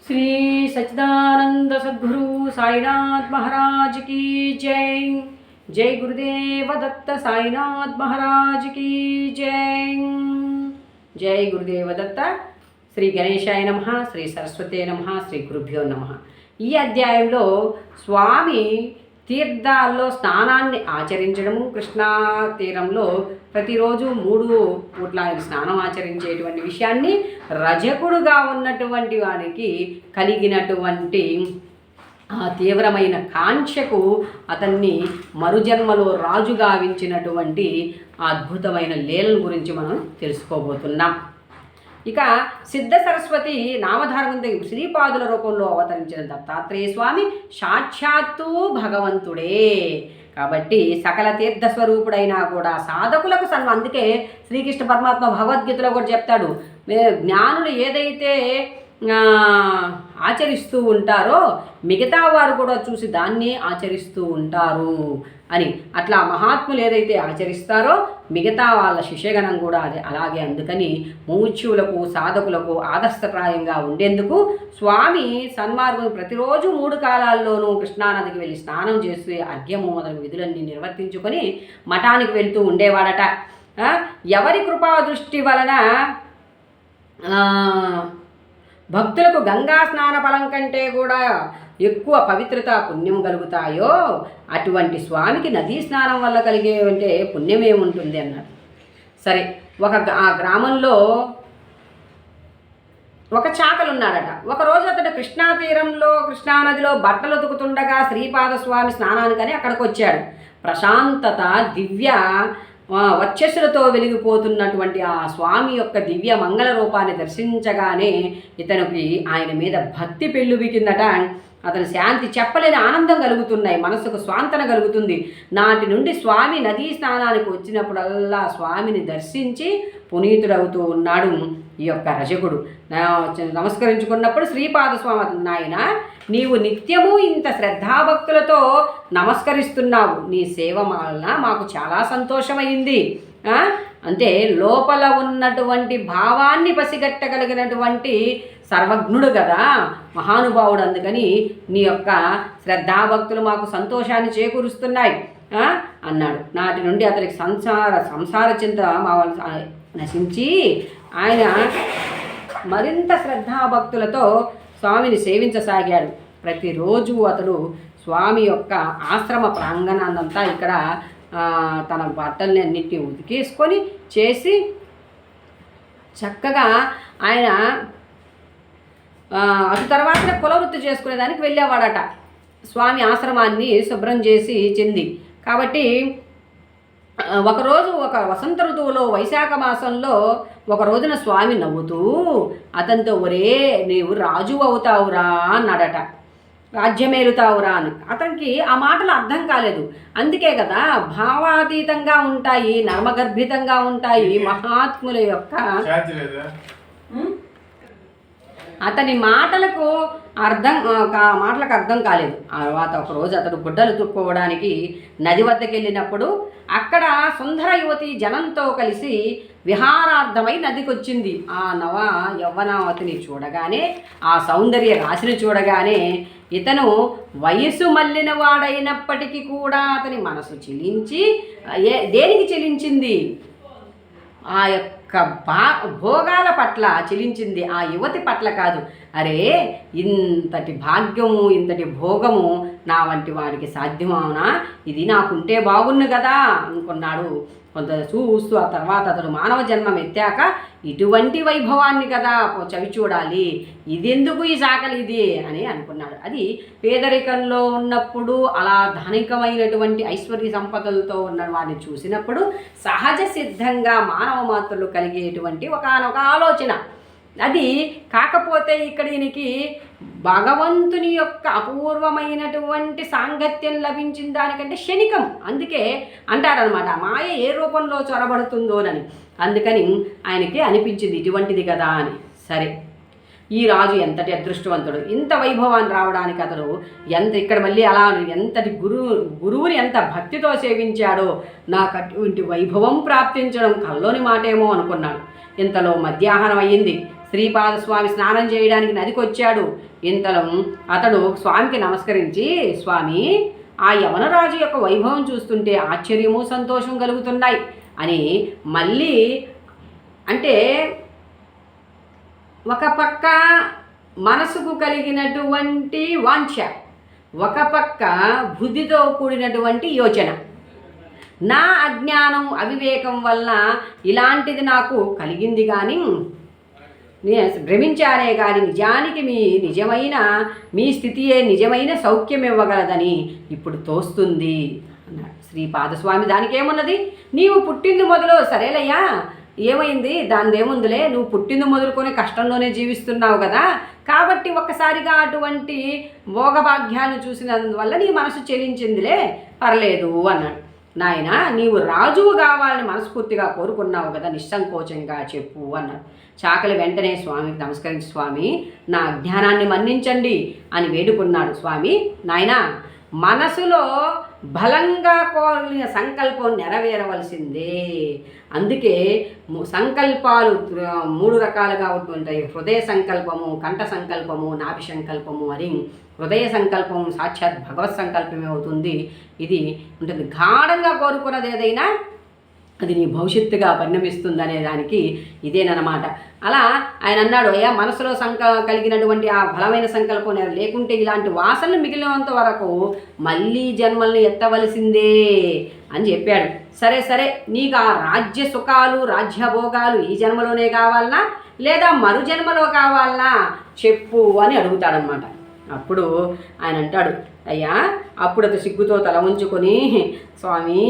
श्री सच्चिदानंद सद्गुरु साईनाथ महाराज की जय। जय गुरुदेव दत्त साईनाथ महाराज की जय। जय गुरुदेव दत्त। श्री गणेशाय नमः, श्री सरस्वती नमः, श्री गुरुभ्यो नमः। ఈ అధ్యాయంలో స్వామి తీర్థాల్లో స్నానాన్ని ఆచరించడము, కృష్ణా తీరంలో ప్రతిరోజు 3 పూట్ల ఆయన స్నానం ఆచరించేటువంటి విషయాన్ని, రజకుడుగా ఉన్నటువంటి వారికి కలిగినటువంటి ఆ తీవ్రమైన కాంక్షకు అతన్ని మరుజన్మలో రాజుగా గావించినటువంటి అద్భుతమైన లీలల గురించి మనం తెలుసుకోబోతున్నాం. ఇక సిద్ధ సరస్వతి నామధారకంతో శ్రీపాదుల రూపంలో అవతరించిన దత్తాత్రేయ స్వామి సాక్షాత్తు భగవంతుడే కాబట్టి సకల తీర్థ స్వరూపుడైనా కూడా సాధకులకు అందుకే శ్రీకృష్ణ పరమాత్మ భగవద్గీతలో కూడా చెప్తాడు, జ్ఞానులు ఏదైతే ఆచరిస్తూ ఉంటారో మిగతా వారు కూడా చూసి దాన్ని ఆచరిస్తూ ఉంటారు అని. అట్లా మహాత్ములు ఏదైతే ఆచరిస్తారో మిగతా వాళ్ళ శిష్యగణం కూడా అదే అలాగే. అందుకని ముముక్షువులకు సాధకులకు ఆదర్శప్రాయంగా ఉండేందుకు స్వామి సన్మార్గం ప్రతిరోజు 3 కాలాల్లోనూ కృష్ణానదికి వెళ్ళి స్నానం చేసి అర్ఘ్యము మొదలగు విధులన్నీ నిర్వర్తించుకొని మఠానికి వెళ్తూ ఉండేవాడట. ఎవరి కృపా దృష్టి వలన భక్తులకు గంగా స్నాన ఫలం కంటే కూడా ఎక్కువ పవిత్రత పుణ్యం కలుగుతాయో అటువంటి స్వామికి నదీ స్నానం వల్ల కలిగేవంటే పుణ్యం ఏముంటుంది అన్నారు. సరే, ఆ గ్రామంలో ఒక చాకలున్నాడట. ఒకరోజు అతడు కృష్ణా తీరంలో కృష్ణానదిలో బట్టలు ఉతుకుతుండగా శ్రీపాదస్వామి స్నానానికని అక్కడికి వచ్చాడు. ప్రశాంతత, దివ్య వచ్చస్సులతో వెలిగిపోతున్నటువంటి ఆ స్వామి యొక్క దివ్య మంగళ రూపాన్ని దర్శించగానే ఇతనికి ఆయన మీద భక్తి పెళ్ళుబికిందట. అతని శాంతి చెప్పలేని ఆనందం కలుగుతున్నాయి, మనసుకు స్వాంతన కలుగుతుంది. నాటి నుండి స్వామి నదీ స్నానానికి వచ్చినప్పుడల్లా స్వామిని దర్శించి పునీతుడవుతూ ఉన్నాడు ఈ యొక్క రజకుడు. నమస్కరించుకున్నప్పుడు శ్రీపాదస్వామి అతను, నాయన నీవు నిత్యము ఇంత శ్రద్ధాభక్తులతో నమస్కరిస్తున్నావు, నీ సేవ వలన మాకు చాలా సంతోషమైంది. అంటే లోపల ఉన్నటువంటి భావాన్ని పసిగట్టగలిగినటువంటి సర్వజ్ఞుడు కదా మహానుభావుడు. అందుకని నీ యొక్క శ్రద్ధాభక్తులు మాకు సంతోషాన్ని చేకూరుస్తున్నాయి అన్నాడు. నాటి నుండి అతనికి సంసార చింత నశించి ఆయన మరింత శ్రద్ధాభక్తులతో స్వామిని సేవించసాగాడు. ప్రతిరోజు అతడు స్వామి యొక్క ఆశ్రమ ప్రాంగణాన్నంతా ఇక్కడ తన బట్టల్ని అన్నింటినీ ఉతికేసుకొని చేసి చక్కగా ఆయన అటు తర్వాత కులవృత్తి చేసుకునేదానికి వెళ్ళేవాడట. స్వామి ఆశ్రమాన్ని శుభ్రం చేసి చెంది. కాబట్టి ఒకరోజు ఒక వసంత ఋతువులో వైశాఖ మాసంలో ఒక రోజున స్వామి నవ్వుతూ అతనితో, ఒరే నీవు రాజు అవుతావురా అన్నాడట, రాజ్యమేలుతావురా అని. అతనికి ఆ మాటలు అర్థం కాలేదు. అందుకే కదా భావాతీతంగా ఉంటాయి, నర్మగర్భితంగా ఉంటాయి మహాత్ముల యొక్క. అతని మాటలకు అర్థం కాలేదు. ఆ తర్వాత ఒకరోజు అతడు గుడ్డలు తుక్కోవడానికి నది వద్దకు వెళ్ళినప్పుడు అక్కడ సుందర యువతి జనంతో కలిసి విహారార్థమై నదికి వచ్చింది. ఆ యవ్వనావతిని చూడగానే, ఆ సౌందర్య రాశిని చూడగానే ఇతను వయసు మళ్ళిన వాడైనప్పటికీ కూడా అతని మనసు చెలించి, దేనికి చెలించింది? ఆ యొక్క భోగాల పట్ల చెలించింది, ఆ యువతి పట్ల కాదు. అరే, ఇంతటి భాగ్యము, ఇంతటి భోగము నా వంటి వాడికి సాధ్యమవునా? ఇది నాకుంటే బాగుండు కదా అనుకున్నాడు. కొంత చూస్తూ ఆ తర్వాత అతడు మానవ జన్మం ఎత్తాక ఇటువంటి వైభవాన్ని కదా చవి చూడాలి, ఇదెందుకు ఈ సాకలి ఇది అని అనుకున్నాడు. అది పేదరికంలో ఉన్నప్పుడు అలా ధనికమైనటువంటి ఐశ్వర్య సంపదలతో ఉన్న వారిని చూసినప్పుడు సహజ సిద్ధంగా మానవ మాత్రలు కలిగేటువంటి ఒకానొక ఆలోచన అది. కాకపోతే ఇక్కడ ఈయనకి భగవంతుని యొక్క అపూర్వమైనటువంటి సాంగత్యం లభించిన దానికంటే క్షణికం. అందుకే అంటారనమాట, మాయ ఏ రూపంలో చొరబడుతుందోనని. అందుకని ఆయనకి అనిపించింది ఇటువంటిది కదా అని. సరే, ఈ రాజు ఎంతటి అదృష్టవంతుడు, ఇంత వైభవాన్ని రావడానికి అతడు ఇక్కడ మళ్ళీ అలా ఎంతటి గురువుని ఎంత భక్తితో సేవించాడో నాకు అటువంటి వైభవం ప్రాప్తించడం కల్లోని మాటేమో అనుకున్నాడు. ఇంతలో మధ్యాహ్నం అయ్యింది. శ్రీపాదస్వామి స్నానం చేయడానికి నదికి వచ్చాడు. ఇంతలో అతడు స్వామికి నమస్కరించి, స్వామి, ఆ యవనరాజు యొక్క వైభవం చూస్తుంటే ఆశ్చర్యము సంతోషం కలుగుతున్నాయి అని మళ్ళీ అంటే ఒక పక్క మనసుకు కలిగినటువంటి వాంఛ, ఒక పక్క బుద్ధితో కూడినటువంటి యోచన. నా అజ్ఞానం అవివేకం వల్ల ఇలాంటిది నాకు కలిగింది కానీ భ్రమించానే కానీ నిజానికి మీ స్థితియే నిజమైన సౌఖ్యం ఇవ్వగలదని ఇప్పుడు తోస్తుంది అన్నాడు శ్రీపాదస్వామి. దానికేమున్నది, నీవు పుట్టింది మొదలు సరేలయ్యా, ఏమైంది దానిదేముందిలే, నువ్వు పుట్టింది మొదలుకొని కష్టంలోనే జీవిస్తున్నావు కదా, కాబట్టి ఒక్కసారిగా అటువంటి భోగభాగ్యాలను చూసినందువల్ల నీ మనసు చెలించిందిలే, పర్లేదు అన్నాడు. నాయన, నీవు రాజువు కావాలని మనస్ఫూర్తిగా కోరుకున్నావు కదా, నిస్సంకోచంగా చెప్పు అన్నాడు. చాకలి వెంటనే స్వామికి నమస్కరించి, స్వామి, నా అజ్ఞానాన్ని మన్నించండి అని వేడుకున్నాడు. స్వామి, నాయన, మనసులో బలంగా కోరిన సంకల్పం నెరవేరవలసిందే. అందుకే సంకల్పాలు 3 రకాలుగా ఉంటాయి. హృదయ సంకల్పము, కంఠ సంకల్పము, నాభి సంకల్పము అని. హృదయ సంకల్పం సాక్షాత్ భగవత్ సంకల్పమే అవుతుంది. ఇది ఉంటుంది, గాఢంగా కోరుకున్నది ఏదైనా అది నీ భవిష్యత్తుగా పరిణమిస్తుంది అనే దానికి ఇదేనమాట. అలా ఆయన అన్నాడు, అయ్యా, మనసులో కలిగినటువంటి ఆ బలమైన సంకల్పం లేకుంటే ఇలాంటి వాసనలు మిగిలినంత వరకు మళ్ళీ జన్మల్ని ఎత్తవలసిందే అని చెప్పాడు. సరే సరే, నీకు ఆ రాజ్య సుఖాలు రాజ్యభోగాలు ఈ జన్మలోనే కావాలనా లేదా మరు జన్మలో కావాలనా చెప్పు అని అడుగుతాడనమాట. అప్పుడు ఆయన అంటాడు, అయ్యా, అప్పుడు అతను సిగ్గుతో తల ఉంచుకొని, స్వామి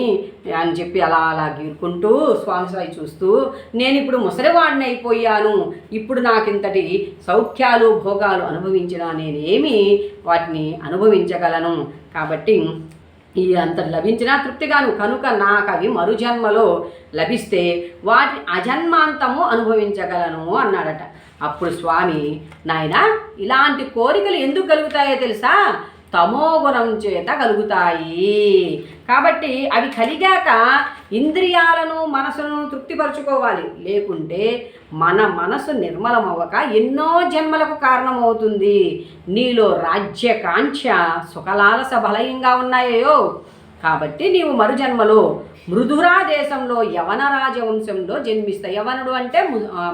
అని చెప్పి అలా అలా గీరుకుంటూ స్వామి సాయి చూస్తూ, నేను ఇప్పుడు ముసలివాడిని అయిపోయాను, ఇప్పుడు నాకు ఇంతటి సౌఖ్యాలు భోగాలు అనుభవించినా నేనేమి వాటిని అనుభవించగలను, కాబట్టి ఈ అంత లభించినా తృప్తిగాను, కనుక నాకు అవి మరుజన్మలో లభిస్తే వాటిని అజన్మాంతము అనుభవించగలను అన్నాడట. అప్పుడు స్వామి, నాయన, ఇలాంటి కోరికలు ఎందుకు కలుగుతాయో తెలుసా, తమోగుణం చేత కలుగుతాయి. కాబట్టి అవి కలిగాక ఇంద్రియాలను మనసును తృప్తిపరచుకోవాలి, లేకుంటే మన మనసు నిర్మలమవ్వక ఎన్నో జన్మలకు కారణమవుతుంది. నీలో రాజ్యకాంక్ష సుఖలాలస బలయంగా ఉన్నాయో, కాబట్టి నీవు మరుజన్మలో మృదురా దేశంలో యవన రాజవంశంలో జన్మిస్తావు. యవనుడు అంటే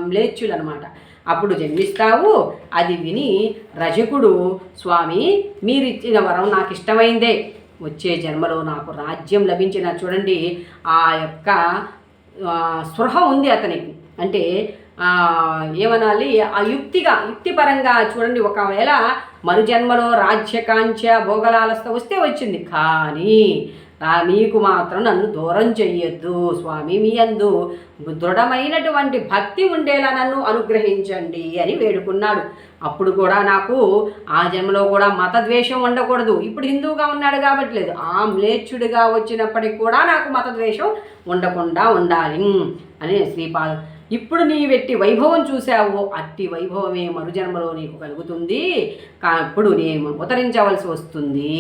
మ్లేచ్చులు అనమాట. అప్పుడు జన్మిస్తావు. అది విని రజకుడు, స్వామి, మీరిచ్చిన వరం నాకు ఇష్టమైందే, వచ్చే జన్మలో నాకు రాజ్యం లభించిన, చూడండి ఆ యొక్క స్పృహ ఉంది అతనికి, అంటే ఏమనాలి, ఆ యుక్తిపరంగా చూడండి, ఒకవేళ మరుజన్మలో రాజ్యకాంక్ష భోగలాలస్త వస్తే వచ్చింది, కానీ మీకు మాత్రం నన్ను దూరం చెయ్యొద్దు స్వామి, మీ యందు దృఢమైనటువంటి భక్తి ఉండేలా నన్ను అనుగ్రహించండి అని వేడుకున్నాడు. అప్పుడు కూడా నాకు ఆ జన్మలో కూడా మతద్వేషం ఉండకూడదు, ఇప్పుడు హిందువుగా ఉన్నాడు కాబట్టి లేదు, ఆ మ్లేచ్చుడిగా వచ్చినప్పటికి కూడా నాకు మతద్వేషం ఉండకుండా ఉండాలి అని శ్రీపాద. ఇప్పుడు నీ వెట్టి వైభవం చూసావో అట్టి వైభవమే మరుజన్మలో నీకు కలుగుతుంది, అప్పుడు నేను ఉతరించవలసి వస్తుంది.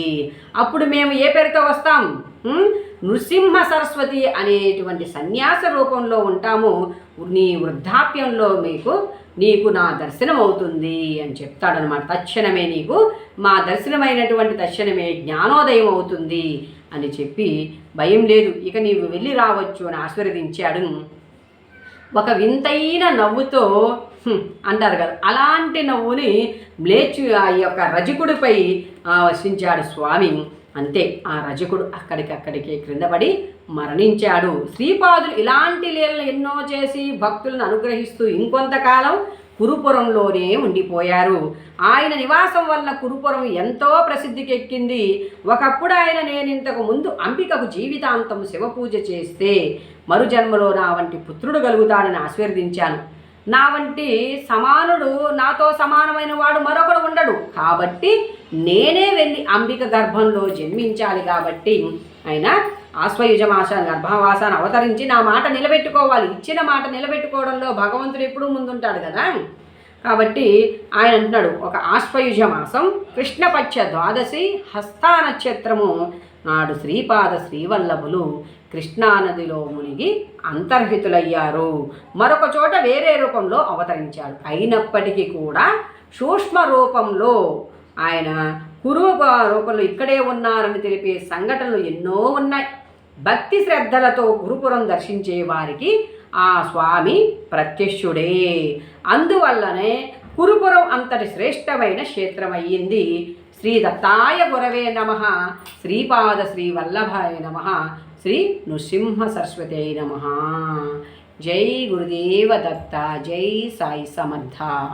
అప్పుడు మేము ఏ పేరుతో వస్తాం, నృసింహ సరస్వతి అనేటువంటి సన్యాస రూపంలో ఉంటాము. నీ వృద్ధాప్యంలో నీకు నా దర్శనం అవుతుంది అని చెప్తాడనమాట. తక్షణమే నీకు మా దర్శనమైనటువంటి తక్షణమే జ్ఞానోదయం అవుతుంది అని చెప్పి, భయం లేదు, ఇక నీవు వెళ్ళి రావచ్చు అని ఆశీర్వదించాడు. ఒక వింతైన నవ్వుతో అంటారు కదా, అలాంటి నవ్వుని ఆ యొక్క రజకుడిపై వర్షించాడు స్వామి. అంతే, ఆ రజకుడు అక్కడికి క్రిందపడి మరణించాడు. శ్రీపాదులు ఇలాంటి లీలలు ఎన్నో చేసి భక్తులను అనుగ్రహిస్తూ ఇంకొంతకాలం కురుపురంలోనే ఉండిపోయారు. ఆయన నివాసం వల్ల కురుపురం ఎంతో ప్రసిద్ధికి ఎక్కింది. ఒకప్పుడు ఆయన, నేను ఇంతకు ముందు అంబికకు జీవితాంతం శివపూజ చేస్తే మరుజన్మలో నా వంటి పుత్రుడు కలుగుతాడని ఆశీర్వదించాను. నా వంటి సమానుడు, నాతో సమానమైన వాడు మరొకడు ఉండడు, కాబట్టి నేనే వెళ్ళి అంబిక గర్భంలో జన్మించాలి. కాబట్టి ఆయన ఆశ్వయుజ మాసాన్ని గర్భవాసాన్ని అవతరించి నా మాట నిలబెట్టుకోవాలి. ఇచ్చిన మాట నిలబెట్టుకోవడంలో భగవంతుడు ఎప్పుడూ ముందుంటాడు కదా. కాబట్టి ఆయన అంటున్నాడు, ఒక ఆశ్వయుజ మాసం కృష్ణపక్ష ద్వాదశి హస్తా నక్షత్రము నాడు శ్రీపాద శ్రీవల్లభులు కృష్ణానదిలో మునిగి అంతర్హితులయ్యారు. మరొక చోట వేరే రూపంలో అవతరించాడు. అయినప్పటికీ కూడా సూక్ష్మ రూపంలో ఆయన కురూప రూపంలో ఇక్కడే ఉన్నారని తెలిపే సంఘటనలు ఎన్నో ఉన్నాయి. భక్తి శ్రద్ధలతో గురుపురం దర్శించే వారికి ఆ స్వామి ప్రత్యక్షుడే. అందువల్లనే కురుపురం అంతటి శ్రేష్టమైన క్షేత్రం అయ్యింది. శ్రీ దత్తాయ గురవే నమః. శ్రీపాద శ్రీ వల్లభాయ నమః. శ్రీ నృసింహ సరస్వతే నమః. జై గురుదేవ దత్త. జై సాయి సమర్థ.